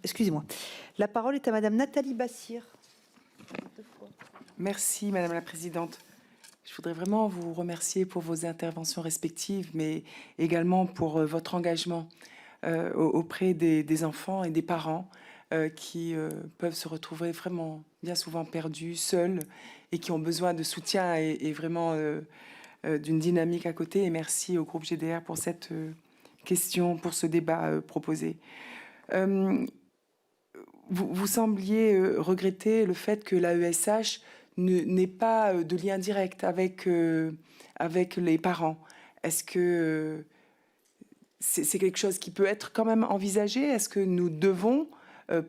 Excusez-moi. La parole est à Madame Nathalie Bassir. Merci Madame la Présidente. Je voudrais vraiment vous remercier pour vos interventions respectives, mais également pour votre engagement auprès des enfants et des parents qui peuvent se retrouver vraiment bien souvent perdus, seuls, et qui ont besoin de soutien et vraiment d'une dynamique à côté. Et merci au groupe GDR pour cette question, pour ce débat proposé. Vous sembliez regretter le fait que l'AESH n'ait pas de lien direct avec les parents. Est-ce que c'est quelque chose qui peut être quand même envisagé? Est-ce que nous devons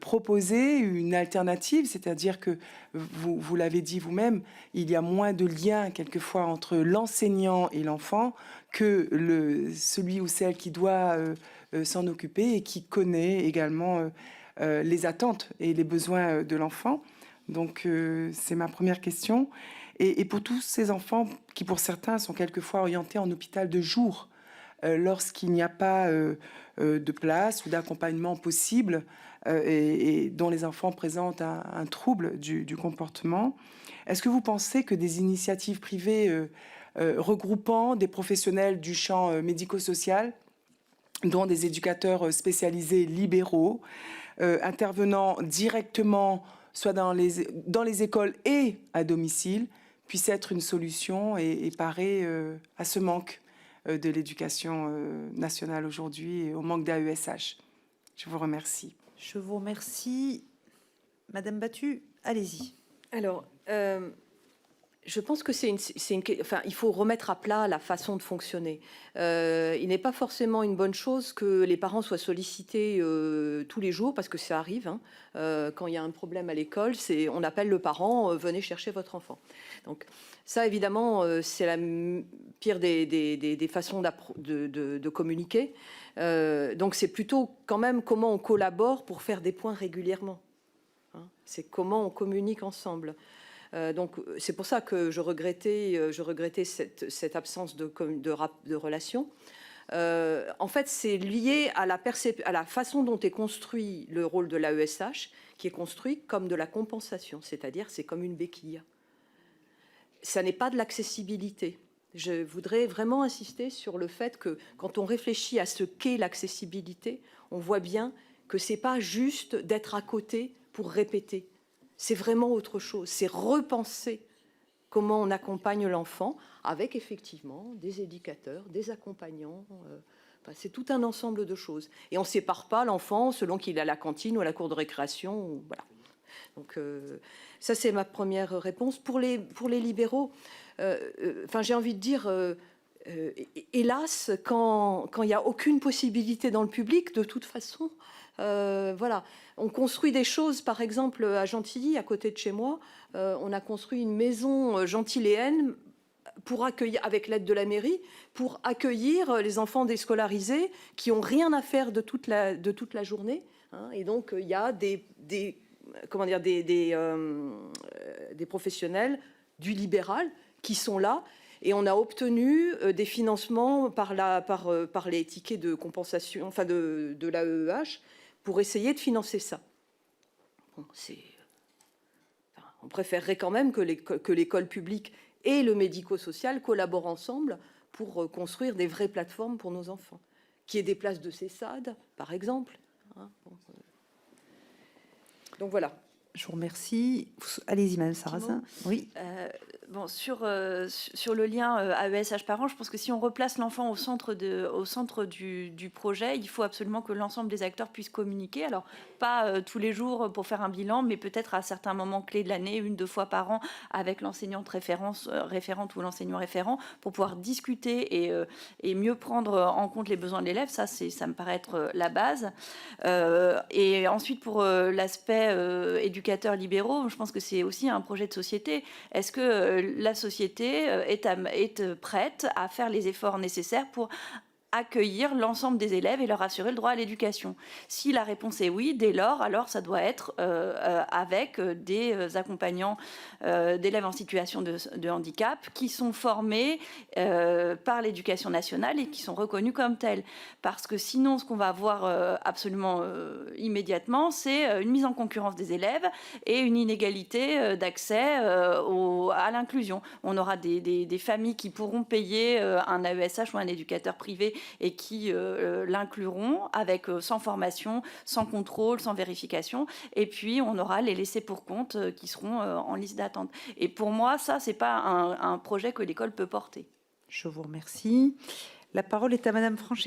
proposer une alternative? C'est-à-dire que, vous l'avez dit vous-même, il y a moins de liens quelquefois entre l'enseignant et l'enfant que celui ou celle qui doit s'en occuper et qui connaît également les attentes et les besoins de l'enfant. Donc, c'est ma première question. Et pour tous ces enfants qui, pour certains, sont quelquefois orientés en hôpital de jour, lorsqu'il n'y a pas de place ou d'accompagnement possible et dont les enfants présentent un trouble du comportement, est-ce que vous pensez que des initiatives privées regroupant des professionnels du champ médico-social, dont des éducateurs spécialisés libéraux, intervenant directement soit dans les écoles et à domicile, puisse être une solution et parer à ce manque de l'éducation nationale aujourd'hui et au manque d'AESH? Je vous remercie. Je vous remercie. Madame Battu, allez-y. Alors, je pense que enfin, il faut remettre à plat la façon de fonctionner. Il n'est pas forcément une bonne chose que les parents soient sollicités tous les jours, parce que ça arrive. Hein. Quand il y a un problème à l'école, on appelle le parent, venez chercher votre enfant. Donc ça, évidemment, c'est la pire des façons de communiquer. Donc c'est plutôt quand même comment on collabore pour faire des points régulièrement. Hein. C'est comment on communique ensemble. Donc c'est pour ça que je regrettais cette absence de relation. En fait, c'est lié à la façon dont est construit le rôle de l'AESH, qui est construit comme de la compensation, c'est-à-dire c'est comme une béquille. Ça n'est pas de l'accessibilité. Je voudrais vraiment insister sur le fait que quand on réfléchit à ce qu'est l'accessibilité, on voit bien que c'est pas juste d'être à côté pour répéter. C'est vraiment autre chose, c'est repenser comment on accompagne l'enfant avec effectivement des éducateurs, des accompagnants. C'est tout un ensemble de choses. Et on ne sépare pas l'enfant selon qu'il est à la cantine ou à la cour de récréation. Voilà. Donc ça, c'est ma première réponse. Pour les libéraux, j'ai envie de dire, hélas, quand il n'y a aucune possibilité dans le public, de toute façon, voilà. On construit des choses, par exemple, à Gentilly, à côté de chez moi, on a construit une maison gentiléenne pour accueillir, avec l'aide de la mairie, pour accueillir les enfants déscolarisés qui n'ont rien à faire de toute la journée. Hein, et donc, il y a des professionnels du libéral qui sont là. Et on a obtenu des financements par les tickets de compensation, enfin de l'AEH, pour essayer de financer ça. Bon, on préférerait quand même que l'école publique et le médico-social collaborent ensemble pour construire des vraies plateformes pour nos enfants. Qu'il y ait des places de CESAD, par exemple. Hein, bon, donc voilà. Je vous remercie. Allez-y, Madame Sarrazin. Oui. Sur le lien AESH parents, je pense que si on replace l'enfant au centre du projet, il faut absolument que l'ensemble des acteurs puissent communiquer. Alors, pas tous les jours pour faire un bilan, mais peut-être à certains moments clés de l'année, 1-2 fois par an, avec l'enseignante référente ou l'enseignant référent, pour pouvoir discuter et mieux prendre en compte les besoins de l'élève. Ça me paraît être la base. Et ensuite, pour l'aspect éducateurs libéraux, je pense que c'est aussi un projet de société. Est-ce que la société est prête à faire les efforts nécessaires pour accueillir l'ensemble des élèves et leur assurer le droit à l'éducation. Si la réponse est oui, dès lors, alors ça doit être avec des accompagnants d'élèves en situation de handicap qui sont formés par l'éducation nationale et qui sont reconnus comme tels. Parce que sinon, ce qu'on va voir absolument immédiatement, c'est une mise en concurrence des élèves et une inégalité d'accès à l'inclusion. On aura des familles qui pourront payer un AESH ou un éducateur privé et qui l'incluront avec sans formation, sans contrôle, sans vérification. Et puis, on aura les laissés pour compte qui seront en liste d'attente. Et pour moi, ça, c'est pas un projet que l'école peut porter. Je vous remercie. La parole est à Madame Franchet.